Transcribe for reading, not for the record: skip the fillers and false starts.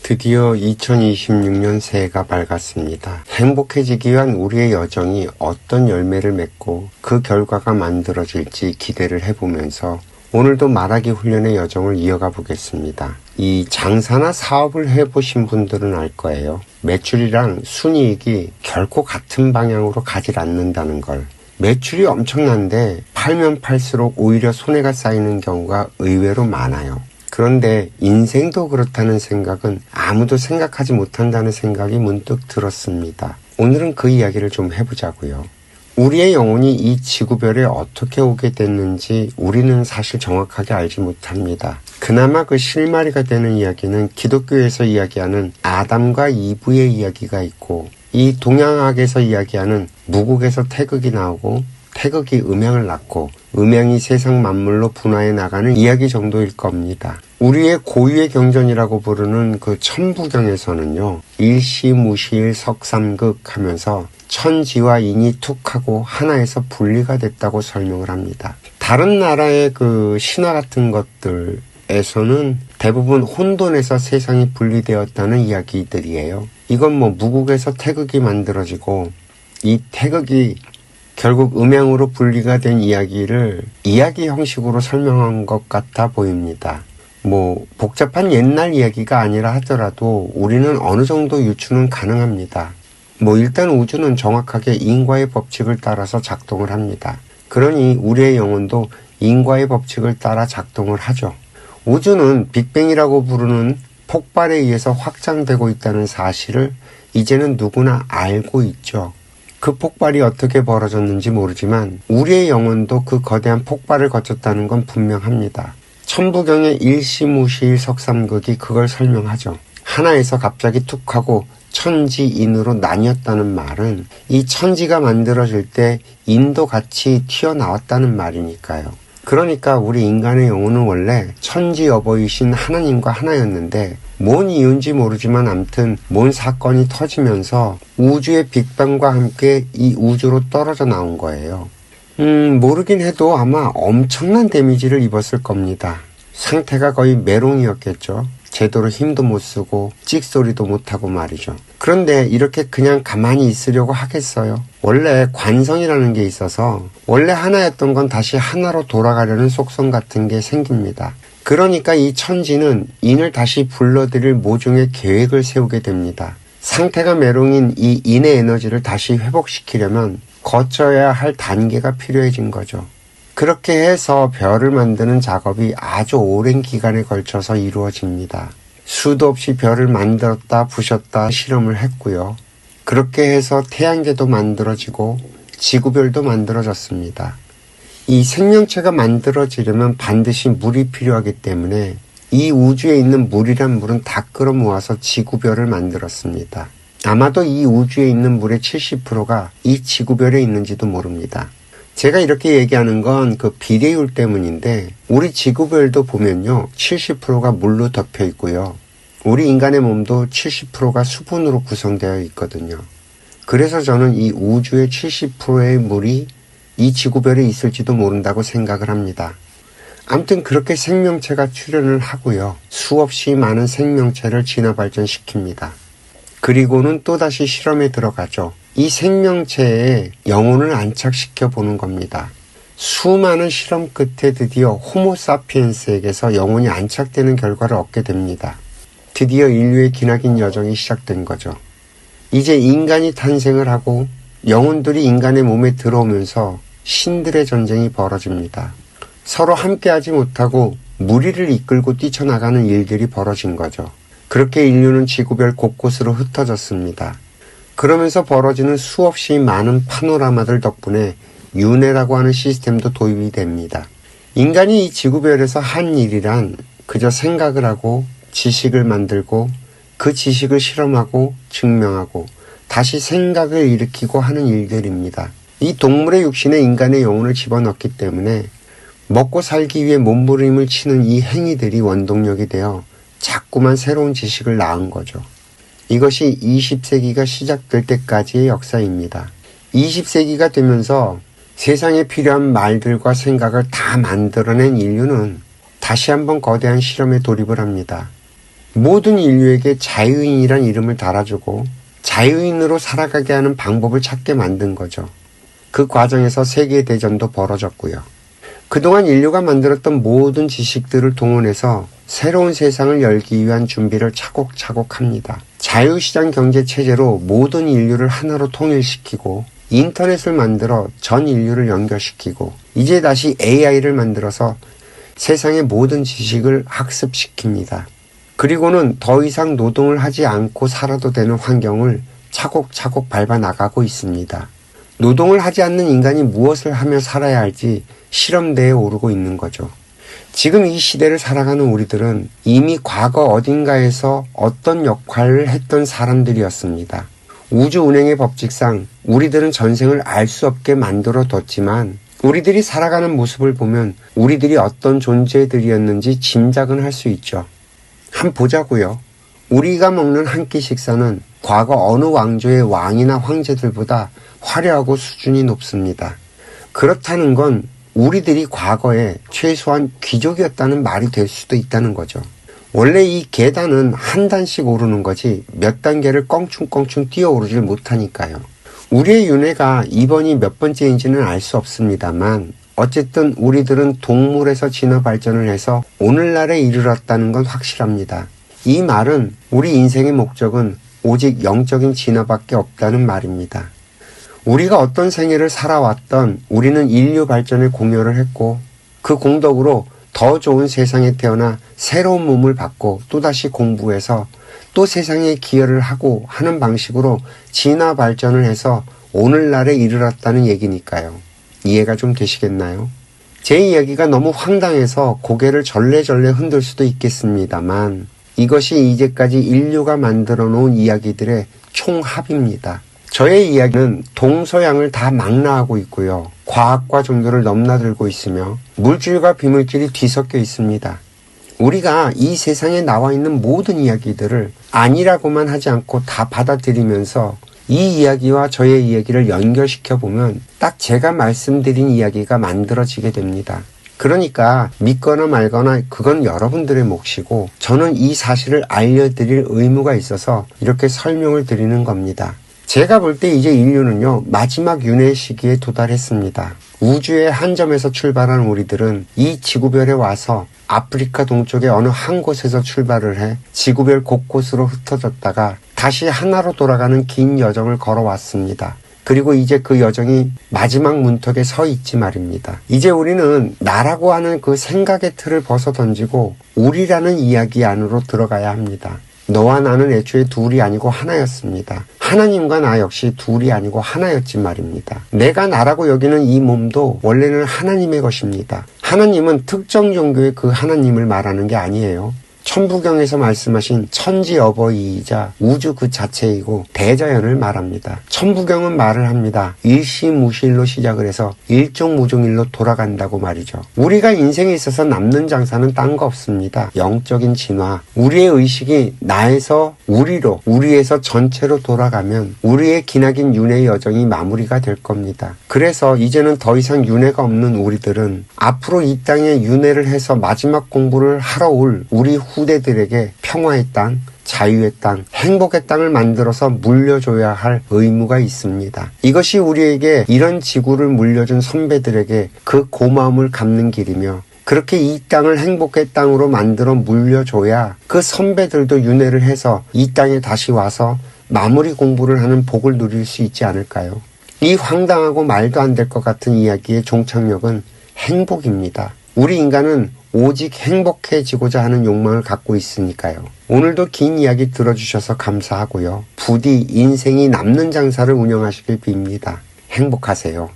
드디어 2026년 새해가 밝았습니다. 행복해지기 위한 우리의 여정이 어떤 열매를 맺고 그 결과가 만들어질지 기대를 해보면서 오늘도 말하기 훈련의 여정을 이어가 보겠습니다. 이 장사나 사업을 해보신 분들은 알 거예요. 매출이랑 순이익이 결코 같은 방향으로 가지 않는다는 걸. 매출이 엄청난데 팔면 팔수록 오히려 손해가 쌓이는 경우가 의외로 많아요. 그런데 인생도 그렇다는 생각은 아무도 생각하지 못한다는 생각이 문득 들었습니다. 오늘은 그 이야기를 좀 해보자고요. 우리의 영혼이 이 지구별에 어떻게 오게 됐는지 우리는 사실 정확하게 알지 못합니다. 그나마 그 실마리가 되는 이야기는 기독교에서 이야기하는 아담과 이브의 이야기가 있고, 이 동양학에서 이야기하는 무국에서 태극이 나오고 태극이 음양을 낳고 음양이 세상 만물로 분화해 나가는 이야기 정도일 겁니다. 우리의 고유의 경전이라고 부르는 그 천부경에서는요, 일시무시일 석삼극 하면서 천지와 인이 툭하고 하나에서 분리가 됐다고 설명을 합니다. 다른 나라의 그 신화 같은 것들에서는 대부분 혼돈에서 세상이 분리되었다는 이야기들이에요. 이건 뭐 무국에서 태극이 만들어지고 이 태극이 결국 음양으로 분리가 된 이야기를 이야기 형식으로 설명한 것 같아 보입니다. 뭐 복잡한 옛날 이야기가 아니라 하더라도 우리는 어느 정도 유추는 가능합니다. 뭐 일단 우주는 정확하게 인과의 법칙을 따라서 작동을 합니다. 그러니 우리의 영혼도 인과의 법칙을 따라 작동을 하죠. 우주는 빅뱅이라고 부르는 폭발에 의해서 확장되고 있다는 사실을 이제는 누구나 알고 있죠. 그 폭발이 어떻게 벌어졌는지 모르지만 우리의 영혼도 그 거대한 폭발을 거쳤다는 건 분명합니다. 천부경의 일시무시일 석삼극이 그걸 설명하죠. 하나에서 갑자기 툭 하고 천지인으로 나뉘었다는 말은 이 천지가 만들어질 때 인도 같이 튀어나왔다는 말이니까요. 그러니까 우리 인간의 영혼은 원래 천지 여보이신 하나님과 하나였는데 뭔 이유인지 모르지만 암튼 뭔 사건이 터지면서 우주의 빅뱅과 함께 이 우주로 떨어져 나온 거예요. 모르긴 해도 아마 엄청난 데미지를 입었을 겁니다. 상태가 거의 메롱이었겠죠. 제대로 힘도 못 쓰고 찍소리도 못하고 말이죠. 그런데 이렇게 그냥 가만히 있으려고 하겠어요? 원래 관성이라는 게 있어서 원래 하나였던 건 다시 하나로 돌아가려는 속성 같은 게 생깁니다. 그러니까 이 천지는 인을 다시 불러들일 모종의 계획을 세우게 됩니다. 상태가 메롱인 이 인의 에너지를 다시 회복시키려면 거쳐야 할 단계가 필요해진 거죠. 그렇게 해서 별을 만드는 작업이 아주 오랜 기간에 걸쳐서 이루어집니다. 수도 없이 별을 만들었다 부셨다 실험을 했고요. 그렇게 해서 태양계도 만들어지고 지구별도 만들어졌습니다. 이 생명체가 만들어지려면 반드시 물이 필요하기 때문에 이 우주에 있는 물이란 물은 다 끌어모아서 지구별을 만들었습니다. 아마도 이 우주에 있는 물의 70%가 이 지구별에 있는지도 모릅니다. 제가 이렇게 얘기하는 건 그 비례율 때문인데 우리 지구별도 보면요 70%가 물로 덮여 있고요. 우리 인간의 몸도 70%가 수분으로 구성되어 있거든요. 그래서 저는 이 우주의 70%의 물이 이 지구별에 있을지도 모른다고 생각을 합니다. 아무튼 그렇게 생명체가 출현을 하고요. 수없이 많은 생명체를 진화 발전시킵니다. 그리고는 또다시 실험에 들어가죠. 이 생명체에 영혼을 안착시켜 보는 겁니다. 수많은 실험 끝에 드디어 호모사피엔스에게서 영혼이 안착되는 결과를 얻게 됩니다. 드디어 인류의 기나긴 여정이 시작된 거죠. 이제 인간이 탄생을 하고 영혼들이 인간의 몸에 들어오면서 신들의 전쟁이 벌어집니다. 서로 함께하지 못하고 무리를 이끌고 뛰쳐나가는 일들이 벌어진 거죠. 그렇게 인류는 지구별 곳곳으로 흩어졌습니다. 그러면서 벌어지는 수없이 많은 파노라마들 덕분에 윤회라고 하는 시스템도 도입이 됩니다. 인간이 이 지구별에서 한 일이란 그저 생각을 하고 지식을 만들고 그 지식을 실험하고 증명하고 다시 생각을 일으키고 하는 일들입니다. 이 동물의 육신에 인간의 영혼을 집어넣기 때문에 먹고 살기 위해 몸부림을 치는 이 행위들이 원동력이 되어 자꾸만 새로운 지식을 낳은 거죠. 이것이 20세기가 시작될 때까지의 역사입니다. 20세기가 되면서 세상에 필요한 말들과 생각을 다 만들어낸 인류는 다시 한번 거대한 실험에 돌입을 합니다. 모든 인류에게 자유인이란 이름을 달아주고 자유인으로 살아가게 하는 방법을 찾게 만든 거죠. 그 과정에서 세계대전도 벌어졌고요. 그동안 인류가 만들었던 모든 지식들을 동원해서 새로운 세상을 열기 위한 준비를 차곡차곡 합니다. 자유시장 경제체제로 모든 인류를 하나로 통일시키고 인터넷을 만들어 전 인류를 연결시키고 이제 다시 AI를 만들어서 세상의 모든 지식을 학습시킵니다. 그리고는 더 이상 노동을 하지 않고 살아도 되는 환경을 차곡차곡 밟아 나가고 있습니다. 노동을 하지 않는 인간이 무엇을 하며 살아야 할지 실험대에 오르고 있는 거죠. 지금 이 시대를 살아가는 우리들은 이미 과거 어딘가에서 어떤 역할을 했던 사람들이었습니다. 우주 운행의 법칙상 우리들은 전생을 알 수 없게 만들어 뒀지만 우리들이 살아가는 모습을 보면 우리들이 어떤 존재들이었는지 짐작은 할 수 있죠. 한번 보자고요. 우리가 먹는 한 끼 식사는 과거 어느 왕조의 왕이나 황제들보다 화려하고 수준이 높습니다. 그렇다는 건 우리들이 과거에 최소한 귀족이었다는 말이 될 수도 있다는 거죠. 원래 이 계단은 한 단씩 오르는 거지 몇 단계를 껑충껑충 뛰어오르질 못하니까요. 우리의 윤회가 이번이 몇 번째인지는 알 수 없습니다만 어쨌든 우리들은 동물에서 진화 발전을 해서 오늘날에 이르렀다는 건 확실합니다. 이 말은 우리 인생의 목적은 오직 영적인 진화밖에 없다는 말입니다. 우리가 어떤 생애를 살아왔던 우리는 인류 발전에 공여를 했고 그 공덕으로 더 좋은 세상에 태어나 새로운 몸을 받고 또다시 공부해서 또 세상에 기여를 하고 하는 방식으로 진화 발전을 해서 오늘날에 이르렀다는 얘기니까요. 이해가 좀 되시겠나요? 제 이야기가 너무 황당해서 고개를 절레절레 흔들 수도 있겠습니다만 이것이 이제까지 인류가 만들어 놓은 이야기들의 총합입니다. 저의 이야기는 동서양을 다 망라하고 있고요. 과학과 종교를 넘나들고 있으며 물질과 비물질이 뒤섞여 있습니다. 우리가 이 세상에 나와 있는 모든 이야기들을 아니라고만 하지 않고 다 받아들이면서 이 이야기와 저의 이야기를 연결시켜 보면 딱 제가 말씀드린 이야기가 만들어지게 됩니다. 그러니까 믿거나 말거나 그건 여러분들의 몫이고 저는 이 사실을 알려드릴 의무가 있어서 이렇게 설명을 드리는 겁니다. 제가 볼 때 이제 인류는요 마지막 윤회 시기에 도달했습니다. 우주의 한 점에서 출발한 우리들은 이 지구별에 와서 아프리카 동쪽의 어느 한 곳에서 출발을 해 지구별 곳곳으로 흩어졌다가 다시 하나로 돌아가는 긴 여정을 걸어왔습니다. 그리고 이제 그 여정이 마지막 문턱에 서 있지 말입니다. 이제 우리는 나라고 하는 그 생각의 틀을 벗어던지고 우리라는 이야기 안으로 들어가야 합니다. 너와 나는 애초에 둘이 아니고 하나였습니다. 하나님과 나 역시 둘이 아니고 하나였지 말입니다. 내가 나라고 여기는 이 몸도 원래는 하나님의 것입니다. 하나님은 특정 종교의 그 하나님을 말하는 게 아니에요. 천부경에서 말씀하신 천지 어버이이자 우주 그 자체이고 대자연을 말합니다. 천부경은 말을 합니다. 일시무실로 시작을 해서 일종무종일로 돌아간다고 말이죠. 우리가 인생에 있어서 남는 장사는 딴 거 없습니다. 영적인 진화. 우리의 의식이 나에서 우리로, 우리에서 전체로 돌아가면 우리의 기나긴 윤회 여정이 마무리가 될 겁니다. 그래서 이제는 더 이상 윤회가 없는 우리들은 앞으로 이 땅에 윤회를 해서 마지막 공부를 하러 올 우리 후대들에게 평화의 땅, 자유의 땅, 행복의 땅을 만들어서 물려줘야 할 의무가 있습니다. 이것이 우리에게 이런 지구를 물려준 선배들에게 그 고마움을 갚는 길이며 그렇게 이 땅을 행복의 땅으로 만들어 물려줘야 그 선배들도 윤회를 해서 이 땅에 다시 와서 마무리 공부를 하는 복을 누릴 수 있지 않을까요? 이 황당하고 말도 안 될 것 같은 이야기의 종착역은 행복입니다. 우리 인간은 오직 행복해지고자 하는 욕망을 갖고 있으니까요. 오늘도 긴 이야기 들어주셔서 감사하고요. 부디 인생이 남는 장사를 운영하시길 빕니다. 행복하세요.